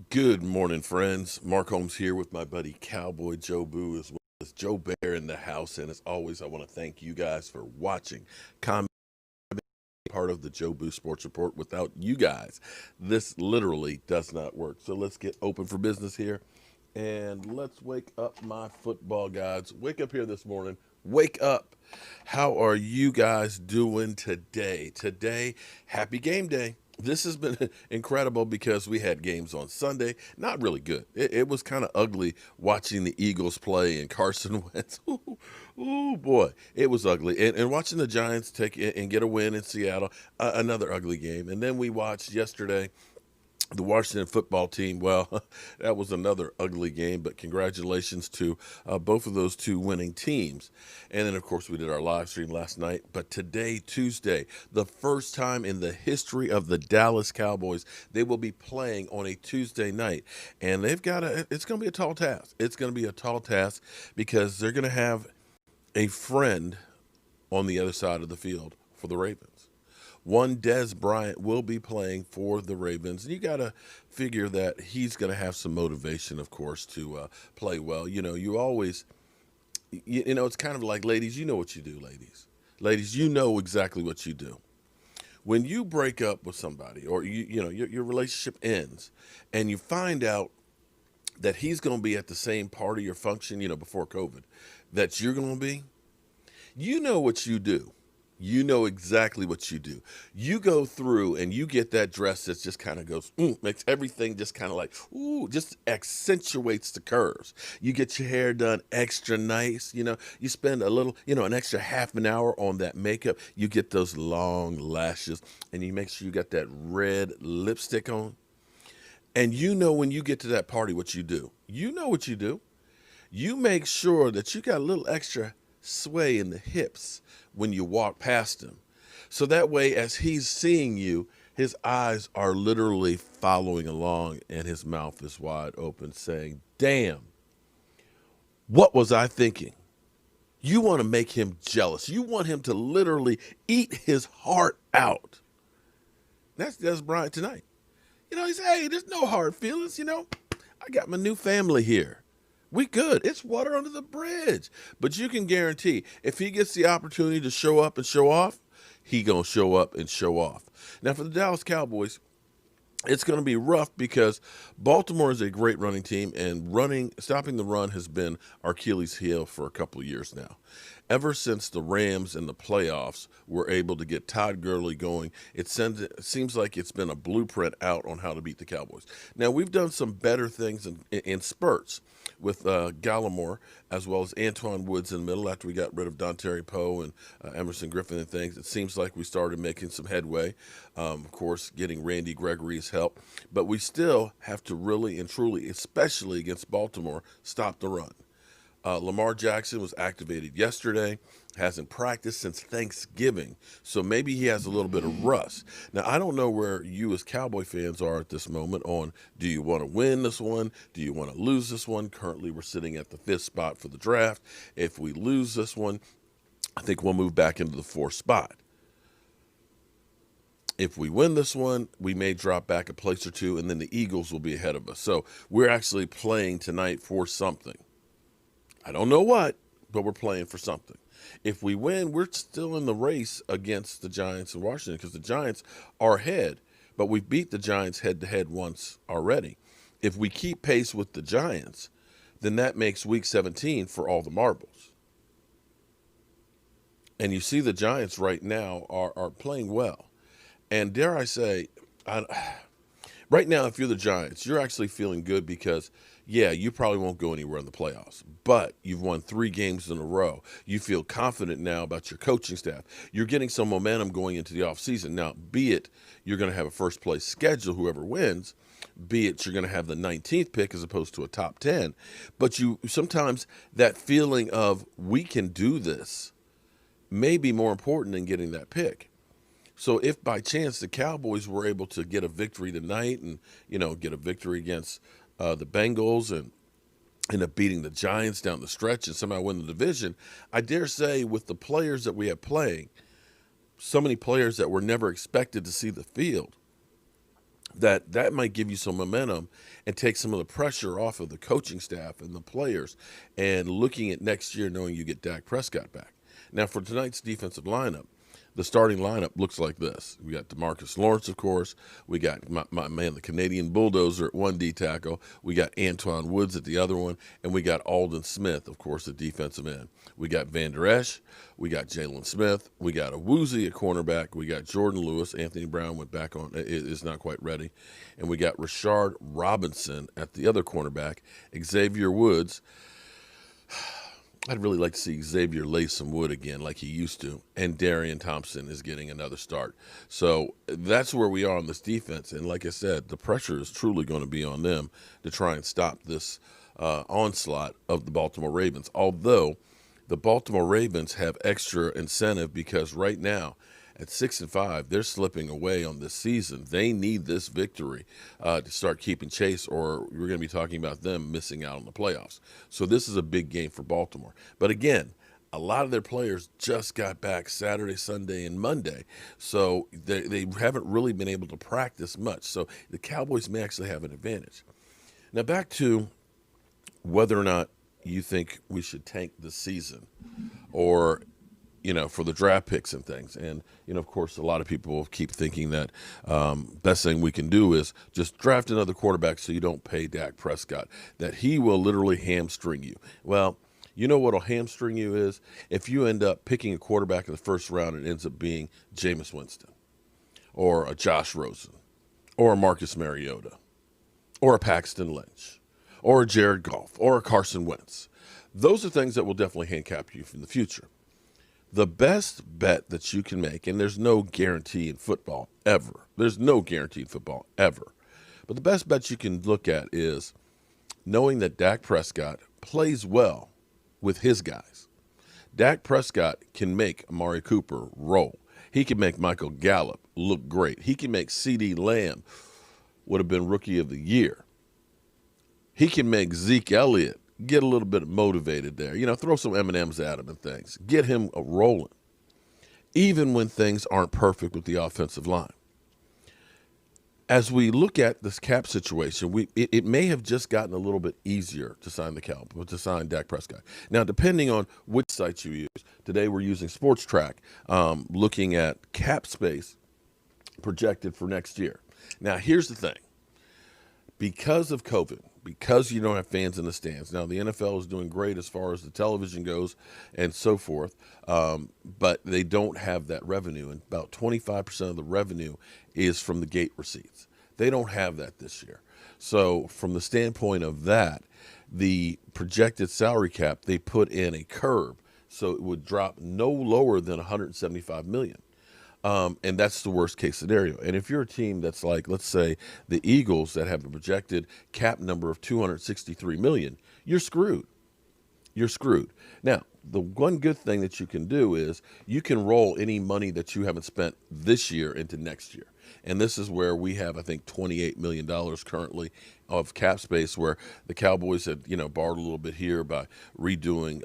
Good morning, friends. Mark Holmes here with my buddy Cowboy Joe Boo, as well as Joe Bear in the house. And as always, I want to thank you guys for watching, commenting, part of the Joe Boo Sports Report. Without you guys, this literally does not work. So let's get open for business here. And let's wake up my football gods. Wake up here this morning. Wake up. How are you guys doing today? Today, happy game day. This has been incredible because we had games on Sunday. Not really good. It was kind of ugly watching the Eagles play and Carson Wentz. Ooh, boy, it was ugly. And watching the Giants take it and get a win in Seattle, another ugly game. And then we watched yesterday the Washington football team. Well, that was another ugly game, but congratulations to both of those two winning teams. And then, of course, we did our live stream last night. But today, Tuesday, the first time in the history of the Dallas Cowboys, they will be playing on a Tuesday night. And it's going to be a tall task. It's going to be a tall task because they're going to have a friend on the other side of the field for the Ravens. One, Dez Bryant will be playing for the Ravens, and you got to figure that he's going to have some motivation, of course, to play well. It's kind of like, ladies, you know what you do, ladies. Ladies, you know exactly what you do. When you break up with somebody or your relationship ends and you find out that he's going to be at the same party or function, before COVID, that you're going to be, you know what you do. You know exactly what you do. You go through and you get that dress that just kind of goes, makes everything just kind of like, just accentuates the curves. You get your hair done extra nice. You spend a little, an extra half an hour on that makeup. You get those long lashes and you make sure you got that red lipstick on. And when you get to that party, what you do. You know what you do. You make sure that you got a little extra sway in the hips when you walk past him. So that way, as he's seeing you, his eyes are literally following along and his mouth is wide open saying, damn, what was I thinking? You want to make him jealous. You want him to literally eat his heart out. That's Dez Bryant tonight. He said, hey, there's no hard feelings. I got my new family here. We good. It's water under the bridge. But you can guarantee if he gets the opportunity to show up and show off, he going to show up and show off. Now, for the Dallas Cowboys, it's going to be rough because Baltimore is a great running team, and stopping the run has been our Achilles heel for a couple of years now. Ever since the Rams in the playoffs were able to get Todd Gurley going, it seems like it's been a blueprint out on how to beat the Cowboys. Now, we've done some better things in spurts with Gallimore, as well as Antoine Woods in the middle after we got rid of Dontari Poe and Emerson Griffin and things. It seems like we started making some headway, of course, getting Randy Gregory's help. But we still have to really and truly, especially against Baltimore, stop the run. Lamar Jackson was activated yesterday, hasn't practiced since Thanksgiving, so maybe he has a little bit of rust. Now, I don't know where you as Cowboy fans are at this moment on, do you want to win this one? Do you want to lose this one? Currently, we're sitting at the 5th spot for the draft. If we lose this one, I think we'll move back into the 4th spot. If we win this one, we may drop back a place or two, and then the Eagles will be ahead of us. So we're actually playing tonight for something. I don't know what, but we're playing for something. If we win, we're still in the race against the Giants in Washington because the Giants are ahead, but we beat the Giants head-to-head once already. If we keep pace with the Giants, then that makes Week 17 for all the marbles. And you see the Giants right now are playing well. And dare I say, right now, if you're the Giants, you're actually feeling good because, yeah, you probably won't go anywhere in the playoffs, but you've won 3 games in a row. You feel confident now about your coaching staff. You're getting some momentum going into the offseason. Now, be it you're going to have a first-place schedule, whoever wins, be it you're going to have the 19th pick as opposed to a top 10, but sometimes that feeling of we can do this may be more important than getting that pick. So if by chance the Cowboys were able to get a victory tonight and, get a victory against the Bengals and end up beating the Giants down the stretch and somehow win the division, I dare say with the players that we have playing, so many players that were never expected to see the field, that might give you some momentum and take some of the pressure off of the coaching staff and the players, and looking at next year knowing you get Dak Prescott back. Now, for tonight's defensive lineup, the starting lineup looks like this. We got DeMarcus Lawrence, of course. We got my man, the Canadian Bulldozer, at one D tackle. We got Antoine Woods at the other one. And we got Aldon Smith, of course, at defensive end. We got Van Der Esch. We got Jalen Smith. We got a Woozy at cornerback. We got Jordan Lewis. Anthony Brown went back on, is not quite ready. And we got Rashard Robinson at the other cornerback. Xavier Woods. I'd really like to see Xavier lay some wood again like he used to. And Darian Thompson is getting another start. So that's where we are on this defense. And like I said, the pressure is truly going to be on them to try and stop this onslaught of the Baltimore Ravens. Although the Baltimore Ravens have extra incentive, because right now at 6-5, they're slipping away on this season. They need this victory to start keeping chase, or we're going to be talking about them missing out on the playoffs. So this is a big game for Baltimore. But again, a lot of their players just got back Saturday, Sunday, and Monday. So they haven't really been able to practice much. So the Cowboys may actually have an advantage. Now back to whether or not you think we should tank this season, or for the draft picks and things. And, of course, a lot of people keep thinking that best thing we can do is just draft another quarterback so you don't pay Dak Prescott, that he will literally hamstring you. Well, you know what'll hamstring you is if you end up picking a quarterback in the first round and it ends up being Jameis Winston, or a Josh Rosen, or a Marcus Mariota, or a Paxton Lynch, or a Jared Goff, or a Carson Wentz. Those are things that will definitely handicap you in the future. The best bet that you can make, and there's no guarantee in football ever. There's no guarantee in football ever. But the best bet you can look at is knowing that Dak Prescott plays well with his guys. Dak Prescott can make Amari Cooper roll. He can make Michael Gallup look great. He can make CeeDee Lamb would have been Rookie of the Year. He can make Zeke Elliott get a little bit motivated there. Throw some M&Ms at him and things. Get him rolling, even when things aren't perfect with the offensive line. As we look at this cap situation, it may have just gotten a little bit easier to sign to sign Dak Prescott. Now, depending on which site you use, today we're using Sports Track, looking at cap space projected for next year. Now, here's the thing. Because of COVID, because you don't have fans in the stands. Now, the NFL is doing great as far as the television goes and so forth, but they don't have that revenue, and about 25% of the revenue is from the gate receipts. They don't have that this year. So from the standpoint of that, the projected salary cap, they put in a curb, so it would drop no lower than $175 million. And that's the worst case scenario. And if you're a team that's like, let's say, the Eagles, that have a projected cap number of $263 million, you're screwed. You're screwed. Now, the one good thing that you can do is you can roll any money that you haven't spent this year into next year. And this is where we have, I think, $28 million currently of cap space, where the Cowboys had, borrowed a little bit here by redoing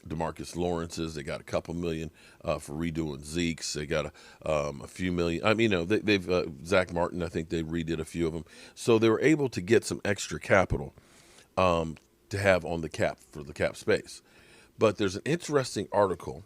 DeMarcus Lawrence's. They got a couple million for redoing Zeke's. They got a few million. I mean, they've Zach Martin, I think they redid a few of them. So they were able to get some extra capital to have on the cap, for the cap space. But there's an interesting article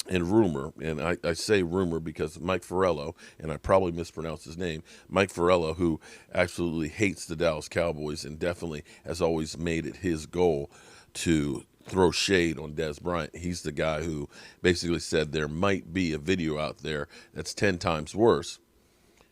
and rumor, and I say rumor because Mike Farello, and I probably mispronounced his name, Mike Farello, who absolutely hates the Dallas Cowboys and definitely has always made it his goal to throw shade on Dez Bryant. He's the guy who basically said there might be a video out there that's 10 times worse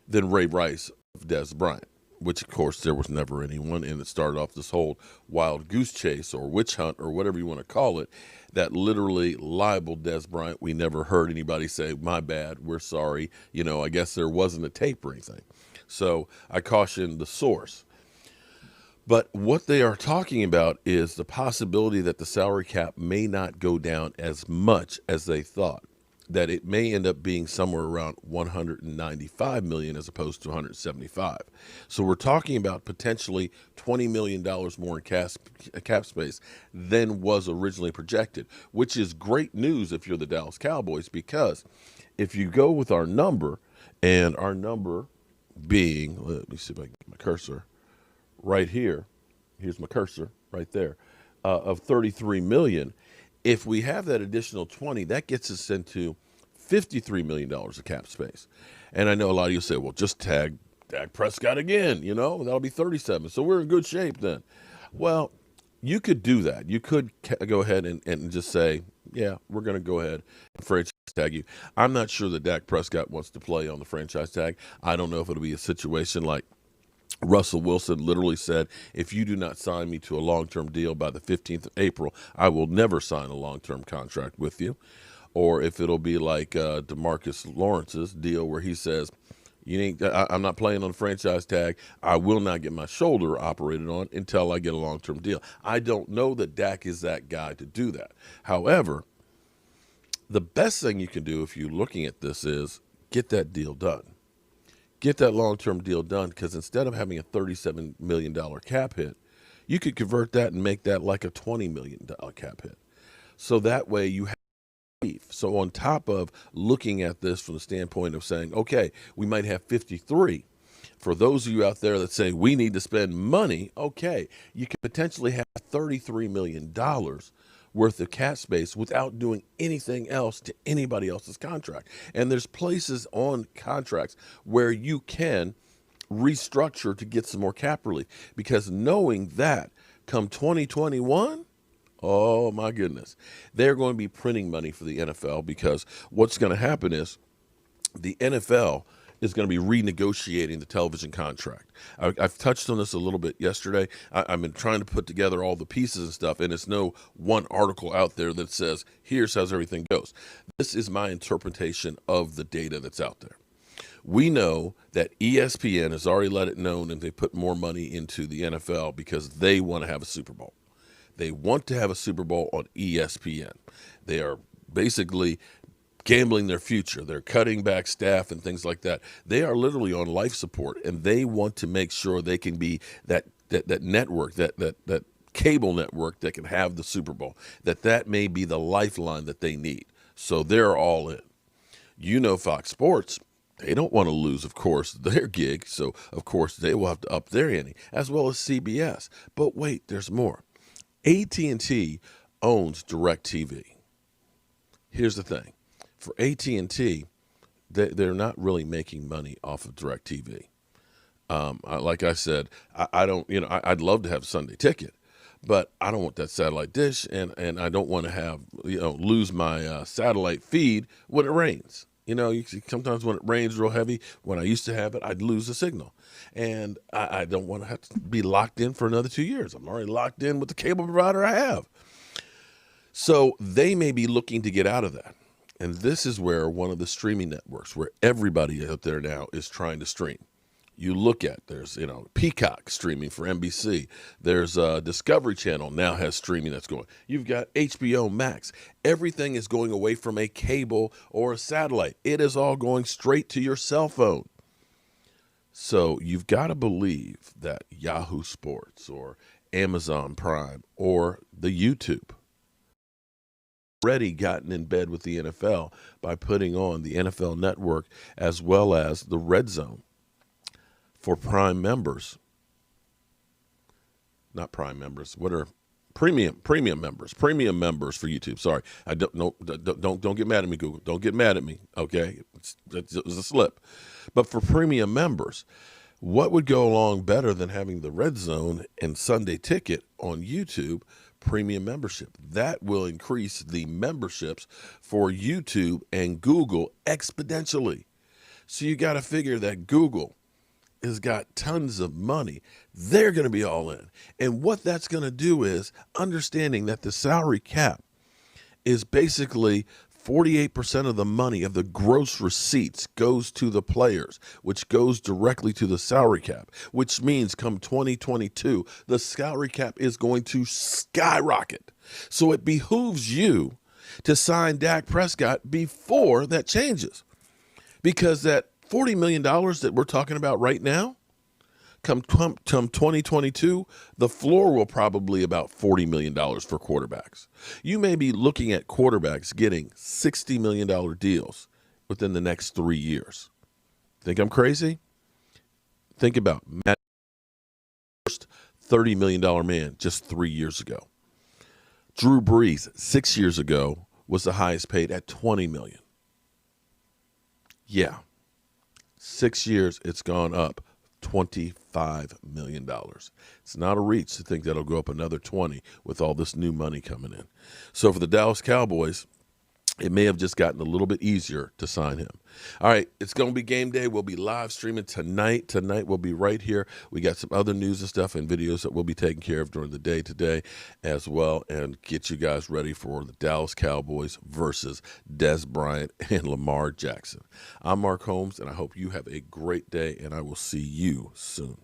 than Ray Rice of Dez Bryant, which, of course, there was never anyone, and it started off this whole wild goose chase or witch hunt or whatever you want to call it that literally libeled Dez Bryant. We never heard anybody say, my bad, we're sorry. I guess there wasn't a tape or anything. So I caution the source. But what they are talking about is the possibility that the salary cap may not go down as much as they thought, that it may end up being somewhere around $195 million as opposed to $175. So we're talking about potentially $20 million more in cap space than was originally projected, which is great news if you're the Dallas Cowboys, because if you go with our number, and our number being, let me see if I can get my cursor right here. Here's my cursor right there, of 33 million. If we have that additional 20, that gets us into $53 million of cap space. And I know a lot of you say, well, just tag Dak Prescott again, that'll be 37. So we're in good shape then. Well, you could do that. You could go ahead and just say, yeah, we're going to go ahead and franchise tag you. I'm not sure that Dak Prescott wants to play on the franchise tag. I don't know if it'll be a situation like Russell Wilson literally said, if you do not sign me to a long-term deal by the 15th of April, I will never sign a long-term contract with you. Or if it'll be like DeMarcus Lawrence's deal where he says, I'm not playing on the franchise tag. I will not get my shoulder operated on until I get a long-term deal. I don't know that Dak is that guy to do that. However, the best thing you can do if you're looking at this is get that deal done. Get that long-term deal done, because instead of having a $37 million cap hit, you could convert that and make that like a $20 million cap hit. So that way you have relief. So on top of looking at this from the standpoint of saying, okay, we might have 53. For those of you out there that say we need to spend money, okay, you could potentially have $33 million worth of cap space without doing anything else to anybody else's contract. And there's places on contracts where you can restructure to get some more cap relief, because knowing that come 2021, oh my goodness, they're going to be printing money for the NFL, because what's going to happen is the NFL is going to be renegotiating the television contract. I've touched on this a little bit yesterday. I've been trying to put together all the pieces and stuff, and it's no one article out there that says, here's how everything goes. This is my interpretation of the data that's out there. We know that ESPN has already let it known, and they put more money into the NFL because they want to have a Super Bowl. They want to have a Super Bowl on ESPN. They are basically gambling their future. They're cutting back staff and things like that. They are literally on life support, and they want to make sure they can be that network, that cable network that can have the Super Bowl, that may be the lifeline that they need. So they're all in. Fox Sports, they don't want to lose, of course, their gig. So, of course, they will have to up their ante, as well as CBS. But wait, there's more. AT&T owns DirecTV. Here's the thing. For AT&T, they're not really making money off of DirecTV. Like I said, I don't, I'd love to have Sunday Ticket, but I don't want that satellite dish, and I don't want to have, lose my satellite feed when it rains. Sometimes when it rains real heavy, when I used to have it, I'd lose the signal. And I don't want to have to be locked in for another 2 years. I'm already locked in with the cable provider I have. So they may be looking to get out of that. And this is where one of the streaming networks, where everybody out there now is trying to stream. You look at, there's, Peacock streaming for NBC. There's Discovery Channel now has streaming that's going. You've got HBO Max. Everything is going away from a cable or a satellite. It is all going straight to your cell phone. So you've got to believe that Yahoo Sports or Amazon Prime or the YouTube already gotten in bed with the NFL by putting on the NFL Network as well as the Red Zone for Prime members. Not Prime members. What are premium members? Premium members for YouTube. Sorry, I don't get mad at me, Google. Don't get mad at me. Okay, it was a slip. But for premium members, what would go along better than having the Red Zone and Sunday Ticket on YouTube? Premium membership. That will increase the memberships for YouTube and Google exponentially. So you got to figure that Google has got tons of money. They're going to be all in. And what that's going to do is understanding that the salary cap is basically 48% of the money of the gross receipts goes to the players, which goes directly to the salary cap, which means come 2022, the salary cap is going to skyrocket. So it behooves you to sign Dak Prescott before that changes, because that $40 million that we're talking about right now, come 2022, the floor will probably about $40 million for quarterbacks. You may be looking at quarterbacks getting $60 million deals within the next 3 years. Think I'm crazy? Think about Matt, first $30 million man just 3 years ago. Drew Brees 6 years ago was the highest paid at $20 million. Yeah, 6 years it's gone up $25 million. It's not a reach to think that'll go up another 20 with all this new money coming in. So for the Dallas Cowboys, it may have just gotten a little bit easier to sign him. All right, it's going to be game day. We'll be live streaming tonight. Tonight we'll be right here. We got some other news and stuff and videos that we'll be taking care of during the day today as well, and get you guys ready for the Dallas Cowboys versus Dez Bryant and Lamar Jackson. I'm Mark Holmes, and I hope you have a great day, and I will see you soon.